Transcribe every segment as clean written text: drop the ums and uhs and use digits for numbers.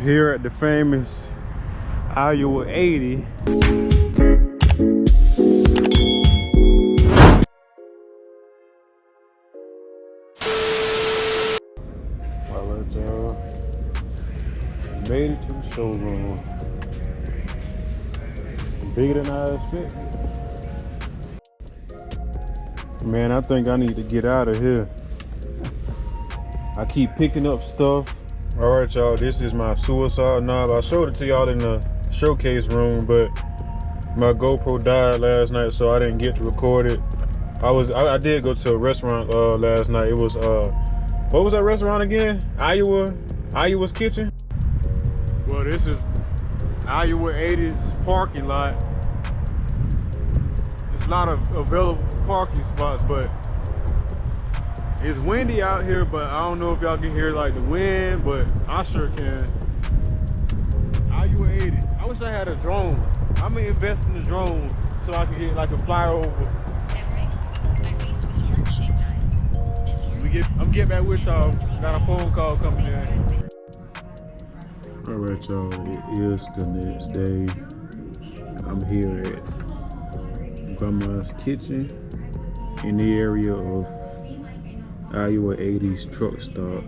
Here at the famous IOWA-80. Alright, y'all. Made it to the showroom. Bigger than I expected. Man, I think I need to get out of here. I keep picking up stuff. All right, y'all, this is my suicide knob. I showed it to y'all in the showcase room, but my GoPro died last night, so I didn't get to record it. I did go to a restaurant last night. It was what was that restaurant again? Iowa's Kitchen. Well, this is IOWA-80's parking lot. There's a lot of available parking spots, but it's windy out here, but I don't know if y'all can hear like the wind, but I sure can. IOWA-80. I wish I had a drone. I'm gonna invest in a drone so I can get like a flyover. I'm getting back with y'all. Got a phone call coming in. Alright, y'all, it is the next day. I'm here at Grandma's Kitchen in the area of IOWA-80's truck stop.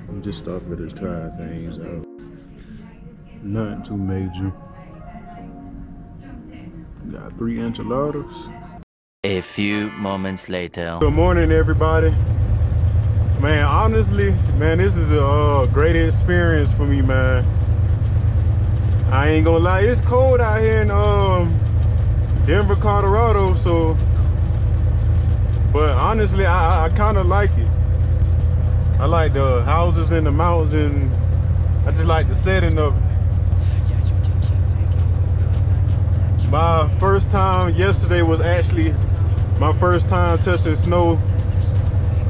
I'm just stopping to try things out. Nothing too major. Got 3 enchiladas. A few moments later. Good morning, everybody. Man, honestly, man, this is a great experience for me, man. I ain't gonna lie, it's cold out here in Denver, Colorado, so. But honestly, I kind of like it. I like the houses in the mountains, and I just like the setting of it. My first time yesterday was actually my first time touching snow.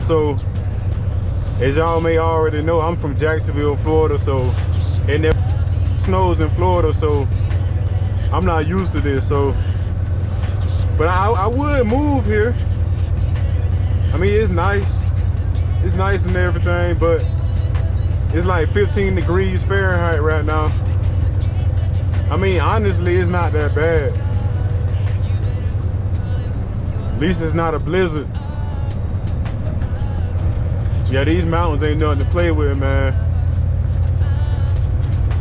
So, as y'all may already know, I'm from Jacksonville, Florida, so, and there snows in Florida, so I'm not used to this, so. But I would move here. I mean, it's nice and everything, but it's like 15 degrees Fahrenheit right now. I mean, honestly, it's not that bad. At least it's not a blizzard. Yeah, these mountains ain't nothing to play with, man.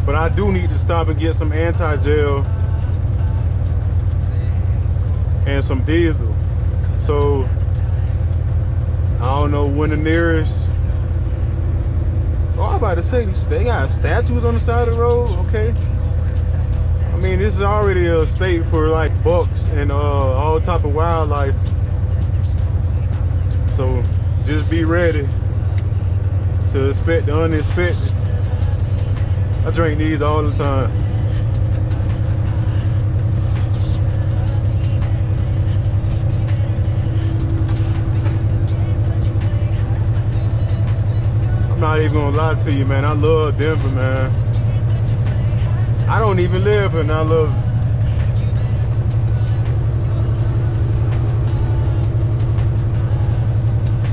But I do need to stop and get some anti-gel and some diesel. So, I don't know when the nearest. Oh, I'm about to say, they got statues on the side of the road, okay. I mean, this is already a state for like bucks and all type of wildlife. So just be ready to expect the unexpected. I drink these all the time. I'm not even gonna lie to you, man. I love Denver, man. I don't even live here and I love it.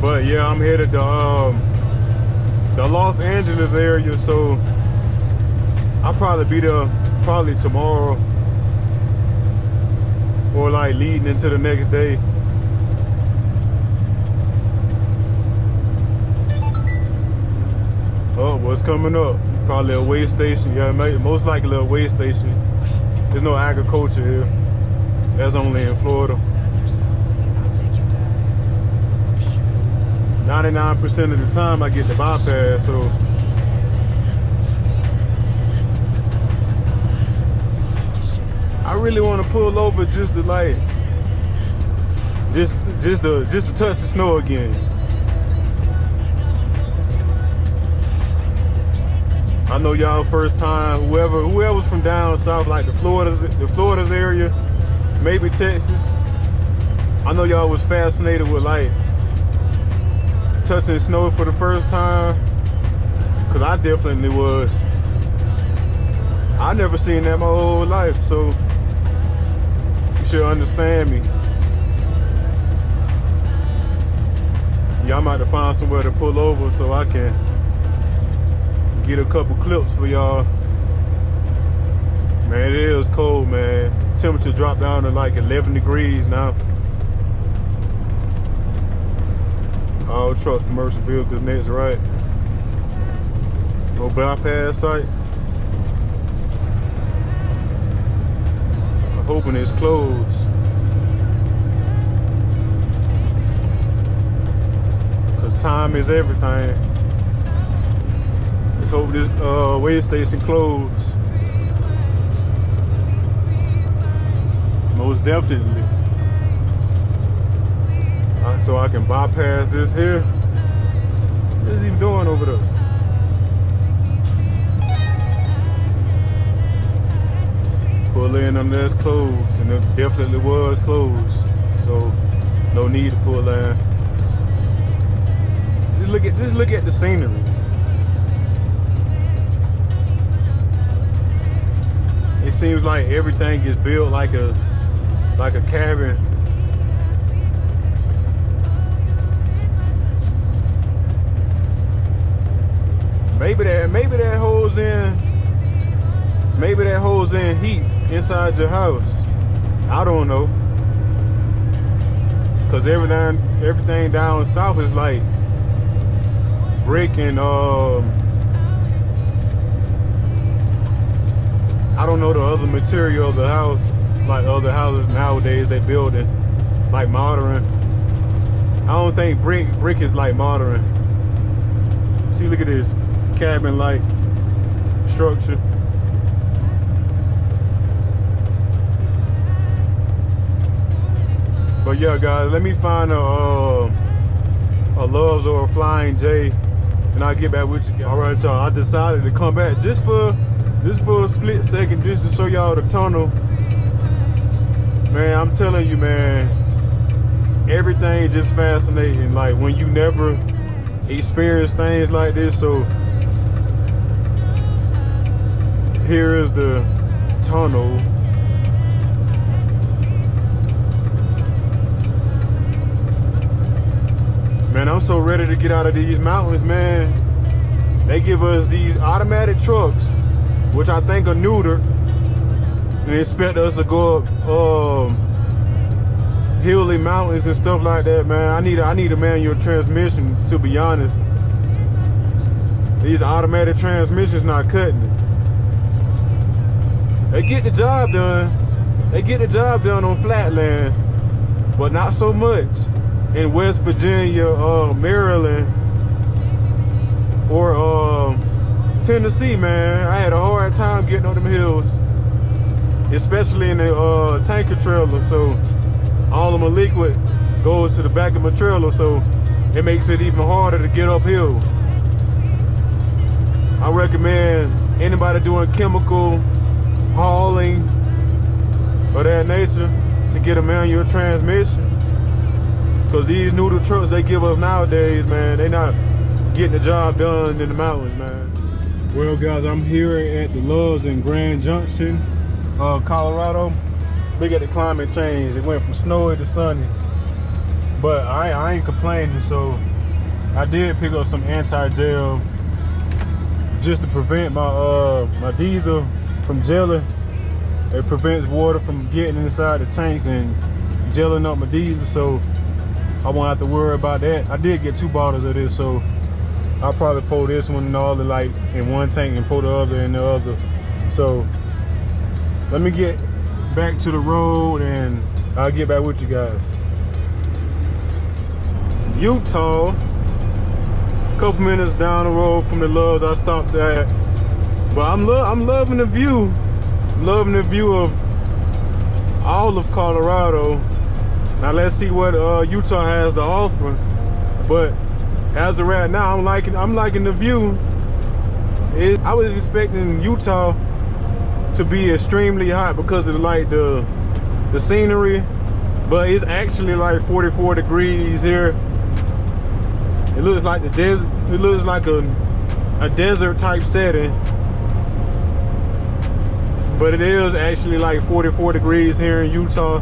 But yeah, I'm headed to the Los Angeles area, so I'll probably be there probably tomorrow or like leading into the next day. Oh, what's coming up? Probably a way station. Yeah, most likely a way station. There's no agriculture here. That's only in Florida. 99% of the time I get the bypass, so. I really want to pull over just to like, just to touch the snow again. I know y'all first time, whoever's from down south, like the Florida's area, maybe Texas. I know y'all was fascinated with like touching snow for the first time, cause I definitely was. I never seen that my whole life, so you should understand me. Yeah, I'm about to find somewhere to pull over so I can get a couple clips for y'all. Man, it is cold, man. Temperature dropped down to like 11 degrees now. All truck commercial vehicles next, right? No bypass site. I'm hoping it's closed. Cause time is everything. Let's hope this weigh station closed. Most definitely. So I can bypass this here. What is he doing over there? Pull in on this closed, and it definitely was closed. So no need to pull in. Just look at the scenery. It seems like everything is built like a cabin. Maybe that holds in heat inside your house. I don't know. Cause everything down south is like brick and I don't know the other material of the house, like other houses nowadays they building like modern. I don't think brick is like modern. See, look at this cabin-like structure. But yeah, guys, let me find a Loves or a Flying J, and I'll get back with you. All right, y'all. I decided to come back just for a split second, just to show y'all the tunnel. Man, I'm telling you, man, everything just fascinating. Like when you never experience things like this. So here is the tunnel. Man, I'm so ready to get out of these mountains, man. They give us these automatic trucks, which I think are neutered, and they expect us to go up hilly mountains and stuff like that, man. I need a manual transmission, to be honest. These automatic transmissions not cutting it. They get the job done. They get the job done on flatland, but not so much in West Virginia, Maryland, or Tennessee, man. I had a hard time getting on them hills, especially in the tanker trailer. So all of my liquid goes to the back of my trailer, so it makes it even harder to get uphill. I recommend anybody doing chemical hauling or that nature to get a manual transmission, because these noodle trucks they give us nowadays, man, they not getting the job done in the mountains, man. Well, guys, I'm here at the Loves in Grand Junction, Colorado. Look at the climate change. It went from snowy to sunny. But I ain't complaining, so I did pick up some anti-gel just to prevent my my diesel from gelling. It prevents water from getting inside the tanks and gelling up my diesel, so I won't have to worry about that. I did get 2 bottles of this, so I'll probably pour this one and all the like in one tank and pour the other in the other. So let me get back to the road and I'll get back with you guys. Utah, a couple minutes down the road from the Loves I stopped at. But I'm loving the view. Loving the view of all of Colorado. Now let's see what Utah has to offer. But as of right now, I'm liking the view. I was expecting Utah to be extremely hot because of like the scenery, but it's actually like 44 degrees here. It looks like the desert. It looks like a desert type setting, but it is actually like 44 degrees here in Utah.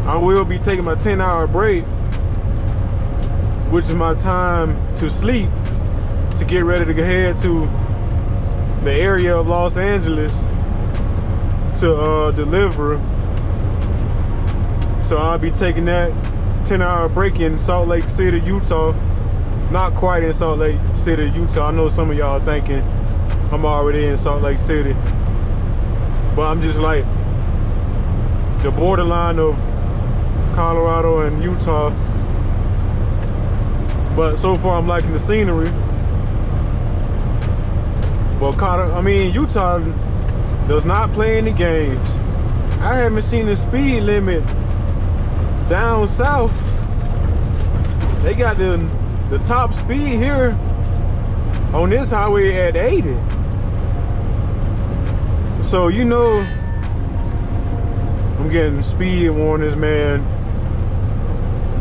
I will be taking my 10-hour break, which is my time to sleep. to get ready to head to the area of Los Angeles to deliver. So I'll be taking that 10-hour break in Salt Lake City, Utah. Not quite in Salt Lake City, Utah. I know some of y'all thinking I'm already in Salt Lake City, but I'm just like the borderline of Colorado and Utah. But so far I'm liking the scenery. Well, Utah does not play any games. I haven't seen the speed limit down south. They got the top speed here on this highway at 80. So you know I'm getting speed warnings, man.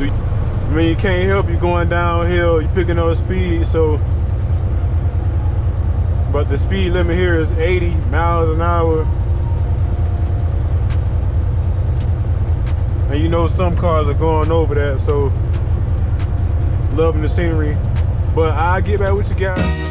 I mean, you can't help you going downhill, you picking up speed, so. But the speed limit here is 80 miles an hour. And you know some cars are going over that, so loving the scenery. But I'll get back with you guys.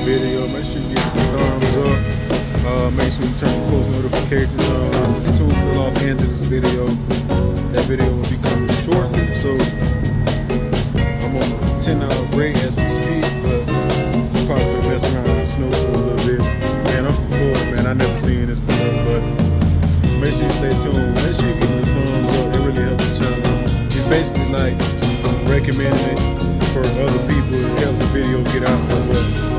Video. Make sure you give it a thumbs up. Make sure you turn the post notifications on. Stay tuned for the Los Angeles video. That video will be coming shortly. So I'm on a 10-hour break as we speak, but I'm probably gonna mess around in the snow for a little bit. Man, I'm from Florida, man. I never seen this before, but make sure you stay tuned. Make sure you give it a thumbs up. It really helps the channel. It's basically like recommending it for other people. It helps the video get out there.